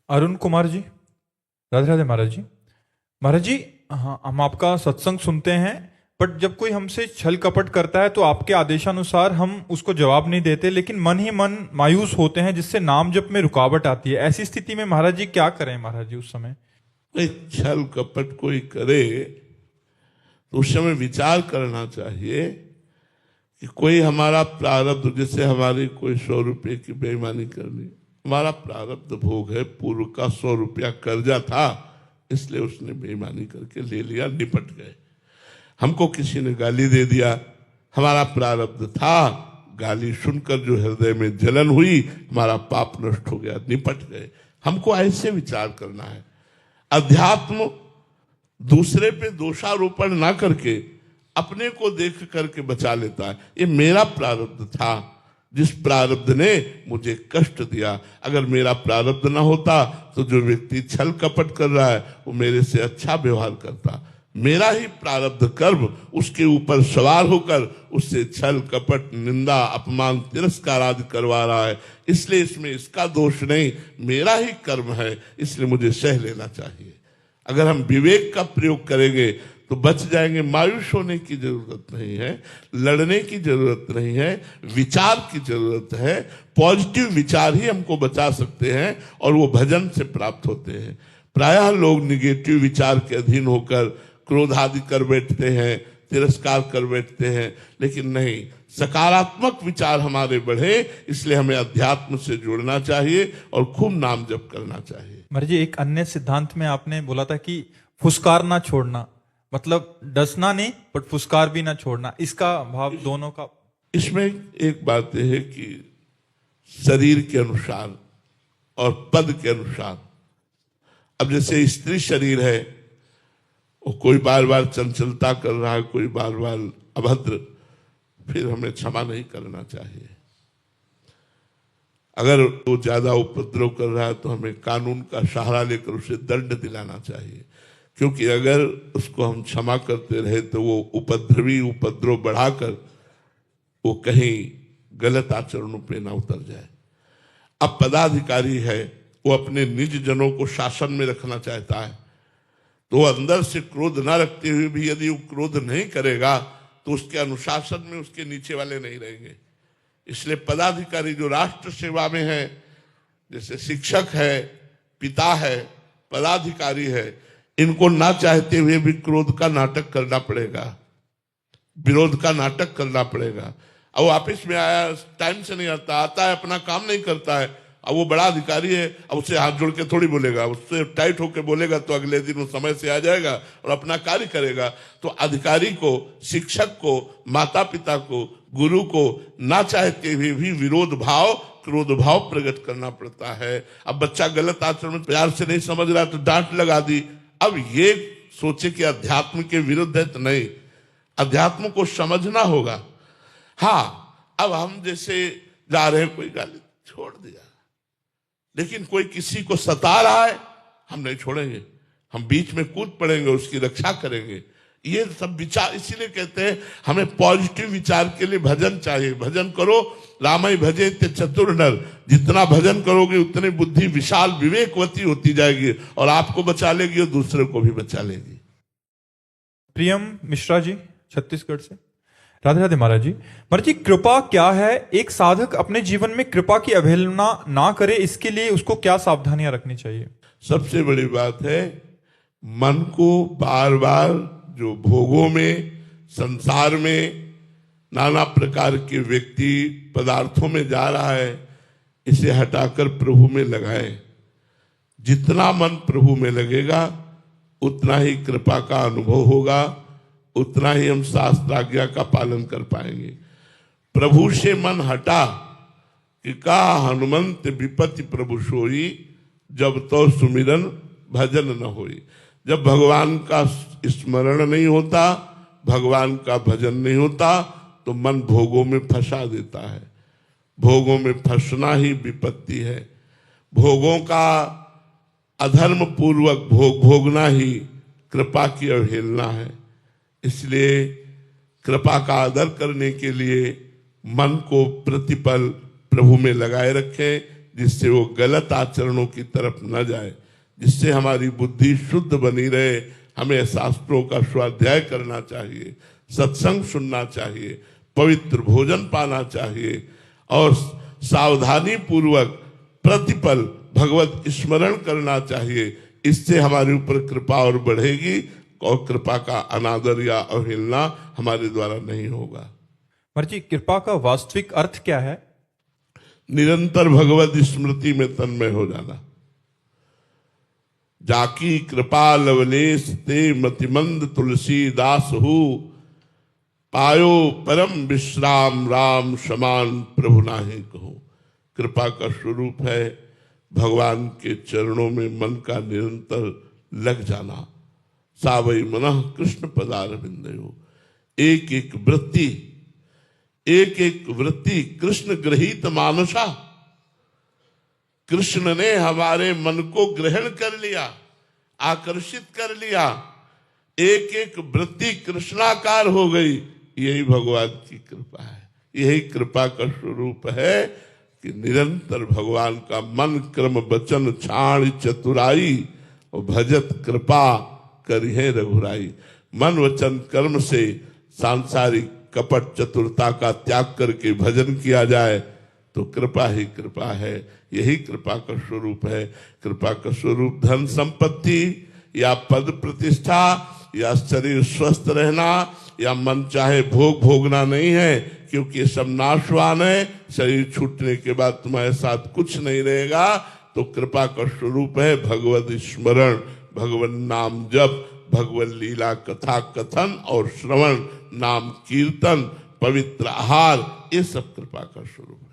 अरुण कुमार जी। राधे राधे महाराज जी। महाराज जी, हाँ, हम आपका सत्संग सुनते हैं, बट जब कोई हमसे छल कपट करता है तो आपके आदेशानुसार हम उसको जवाब नहीं देते, लेकिन मन ही मन मायूस होते हैं, जिससे नाम जप में रुकावट आती है। ऐसी स्थिति में महाराज जी क्या करें? महाराज जी उस समय कोई छल कपट कोई करे तो उस समय विचार करना चाहिए कि कोई हमारा प्रारब्ध, जैसे हमारी कोई 100 रुपये की बेईमानी करनी, हमारा प्रारब्ध भोग है, पूर्व का 100 रुपया कर्जा था, इसलिए उसने बेईमानी करके ले लिया, निपट गए। हमको किसी ने गाली दे दिया, हमारा प्रारब्ध था, गाली सुनकर जो हृदय में जलन हुई, हमारा पाप नष्ट हो गया, निपट गए। हमको ऐसे विचार करना है। अध्यात्म दूसरे पे दोषारोपण ना करके अपने को देख करके बचा लेता है। ये मेरा प्रारब्ध था, जिस प्रारब्ध ने मुझे कष्ट दिया। अगर मेरा प्रारब्ध ना होता तो जो व्यक्ति छल कपट कर रहा है वो मेरे से अच्छा व्यवहार करता। मेरा ही प्रारब्ध कर्म उसके ऊपर सवार होकर उससे छल कपट, निंदा, अपमान, तिरस्कार आदि करवा रहा है, इसलिए इसमें इसका दोष नहीं, मेरा ही कर्म है, इसलिए मुझे सह लेना चाहिए। अगर हम विवेक का प्रयोग करेंगे तो बच जाएंगे। मायूस होने की जरूरत नहीं है, लड़ने की जरूरत नहीं है, विचार की जरूरत है। पॉजिटिव विचार ही हमको बचा सकते हैं और वो भजन से प्राप्त होते हैं। प्रायः लोग निगेटिव विचार के अधीन होकर क्रोध आदि कर बैठते हैं, तिरस्कार कर बैठते हैं, लेकिन नहीं, सकारात्मक विचार हमारे बढ़े, इसलिए हमें अध्यात्म से जुड़ना चाहिए और खूब नाम जप करना चाहिए। महाराज जी, एक अन्य सिद्धांत में आपने बोला था कि फुसकार ना छोड़ना, मतलब डसना नहीं बट फुसकार भी ना छोड़ना, इसका भाव दोनों का। इसमें एक बात यह है कि शरीर के अनुसार और पद के अनुसार, अब जैसे स्त्री शरीर है, वो कोई बार बार चंचलता कर रहा है, कोई बार बार अभद्र, फिर हमें क्षमा नहीं करना चाहिए। अगर वो ज्यादा उपद्रव कर रहा है तो हमें कानून का सहारा लेकर उसे दंड दिलाना चाहिए, क्योंकि अगर उसको हम क्षमा करते रहे तो वो उपद्रव बढ़ाकर वो कहीं गलत आचरणों पे ना उतर जाए। अब पदाधिकारी है, वो अपने निज जनों को शासन में रखना चाहता है, तो अंदर से क्रोध ना रखते हुए भी यदि वो क्रोध नहीं करेगा तो उसके अनुशासन में उसके नीचे वाले नहीं रहेंगे। इसलिए पदाधिकारी जो राष्ट्र सेवा में है, जैसे शिक्षक है, पिता है, पदाधिकारी है, इनको ना चाहते हुए भी क्रोध का नाटक करना पड़ेगा, विरोध का नाटक करना पड़ेगा। अब वो ऑफिस में आया, टाइम से नहीं आता है, अपना काम नहीं करता है, अब वो बड़ा अधिकारी है, अब उससे हाथ जोड़ के थोड़ी बोलेगा, उससे टाइट होके बोलेगा तो अगले दिन वो समय से आ जाएगा और अपना कार्य करेगा। तो अधिकारी को, शिक्षक को, माता पिता को, गुरु को ना चाहते हुए भी विरोध भाव, क्रोध भाव प्रकट करना पड़ता है। अब बच्चा गलत आचरण प्यार से नहीं समझ रहा तो डांट लगा दी। अब ये सोचे कि अध्यात्म के विरुद्ध है, तो नहीं, अध्यात्म को समझना होगा। हाँ, अब हम जैसे जा रहे हैं, कोई गाली छोड़ दिया, लेकिन कोई किसी को सता रहा है, हम नहीं छोड़ेंगे, हम बीच में कूद पड़ेंगे, उसकी रक्षा करेंगे। ये सब विचार, इसीलिए कहते हैं हमें पॉजिटिव विचार के लिए भजन चाहिए। भजन करो, रामई भजे ते चतुर नर, जितना भजन करोगे उतनी बुद्धि विशाल विवेकवती होती जाएगी और आपको बचा लेगी और दूसरे को भी बचा लेगी। प्रियम मिश्रा जी, छत्तीसगढ़ से। राधे राधे महाराज जी। महाराज जी, कृपा क्या है? एक साधक अपने जीवन में कृपा की अवहेलना ना करे, इसके लिए उसको क्या सावधानियां रखनी चाहिए? सबसे बड़ी बात है, मन को बार बार जो भोगों में, संसार में नाना प्रकार के व्यक्ति पदार्थों में जा रहा है, इसे हटाकर प्रभु में लगाए। जितना मन प्रभु में लगेगा उतना ही कृपा का अनुभव होगा, उतना ही हम शास्त्राज्ञा का पालन कर पाएंगे। प्रभु से मन हटा कि का हनुमंत विपत्ति प्रभु सोई, जब तो सुमिरन भजन न होई। जब भगवान का स्मरण नहीं होता, भगवान का भजन नहीं होता, तो मन भोगों में फंसा देता है। भोगों में फंसना ही विपत्ति है। भोगों का अधर्म पूर्वक भोगना ही कृपा की अवहेलना है। इसलिए कृपा का आदर करने के लिए मन को प्रतिपल प्रभु में लगाए रखें। जिससे वो गलत आचरणों की तरफ न जाए, जिससे हमारी बुद्धि शुद्ध बनी रहे। हमें शास्त्रों का स्वाध्याय करना चाहिए, सत्संग सुनना चाहिए, पवित्र भोजन पाना चाहिए और सावधानी पूर्वक प्रतिपल भगवत स्मरण करना चाहिए। इससे हमारे ऊपर कृपा और बढ़ेगी और कृपा का अनादर या अवहेलना हमारे द्वारा नहीं होगा। महाराज जी, कृपा का वास्तविक अर्थ क्या है? निरंतर भगवत स्मृति में तन्मय हो जाना। जाकी कृपा लवलेश ते मतिमंद तुलसीदास हु, पायो परम विश्राम राम समान प्रभु नाहि कहो। कृपा का स्वरूप है भगवान के चरणों में मन का निरंतर लग जाना। सावई मनः कृष्ण पदारविंदयो। एक एक वृत्ति कृष्ण गृहीत मानसा। कृष्ण ने हमारे मन को ग्रहण कर लिया, आकर्षित कर लिया। एक एक वृत्ति कृष्णाकार हो गई। यही भगवान की कृपा है, यही कृपा का स्वरूप है कि निरंतर भगवान का मन क्रम वचन छाण चतुराई और भजत कृपा करिहे रघुराई। मन वचन कर्म से सांसारिक कपट चतुरता का त्याग करके भजन किया जाए तो कृपा ही कृपा है। यही कृपा का स्वरूप है। कृपा का स्वरूप धन संपत्ति या पद प्रतिष्ठा या शरीर स्वस्थ रहना या मन चाहे भोग भोगना नहीं है, क्योंकि ये सब नाशवान है। शरीर छूटने के बाद तुम्हारे साथ कुछ नहीं रहेगा। तो कृपा का स्वरूप है भगवत स्मरण, भगवान नाम जप, भगवत लीला कथा कथन और श्रवण, नाम कीर्तन, पवित्र आहार, ये सब कृपा का स्वरूप है।